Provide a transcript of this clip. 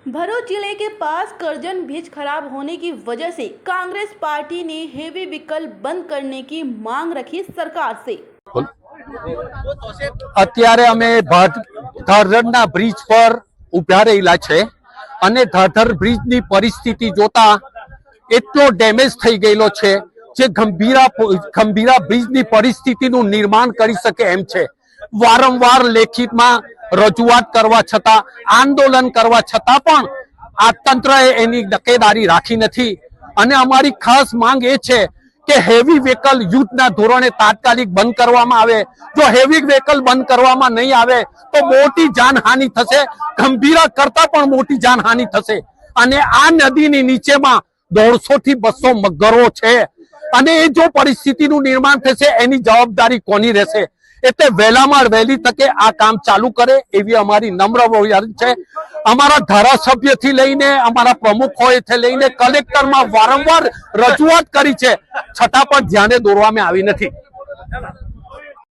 भरूच जिले के पास करजन ब्रिज खराब होने की वजह से कांग्रेस पार्टी ने हेवी व्हीकल बंद करने की मांग रखी सरकार से। અત્યારે અમે ધારધરના બ્રિજ પર ઉભા રહેલા છે અને ધારધર બ્રિજની પરિસ્થિતિ જોતા એટલો ડેમેજ થઈ ગયેલો છે જે ગંભીરા બ્રિજની પરિસ્થિતિનું નિર્માણ કરી શકે એમ છે। વારંવાર લેખિતમાં રજૂઆત કરવા છતાં આંદોલન કરવા છતાં પણ આ તંત્રએ એની તકેદારી રાખી નથી અને અમારી ખાસ માંગ એ છે કે હેવી વ્હીકલ યુદ્ધના ધોરણે તાત્કાલિક બંધ કરવામાં આવે। જો હેવી વ્હીકલ બંધ કરવામાં નહીં આવે તો મોટી જાનહાનિ થશે, ગંભીરા કરતા પણ મોટી જાનહાનિ થશે અને આ નદીની નીચેમાં 150 થી 200 મગરો છે અને એ જો પરિસ્થિતિનું નિર્માણ થશે એની જવાબદારી કોની રહેશે? એટલે વહેલામાં વહેલી તકે આ કામ ચાલુ કરે એવી અમારી નમ્ર વિનંતી છે। અમારા ધારાસભ્યથી લઈને અમારા પ્રમુખોથી લઈને કલેક્ટરમાં વારંવાર રજૂઆત કરી છે છતાં પણ ધ્યાને દોરવામાં આવી નથી।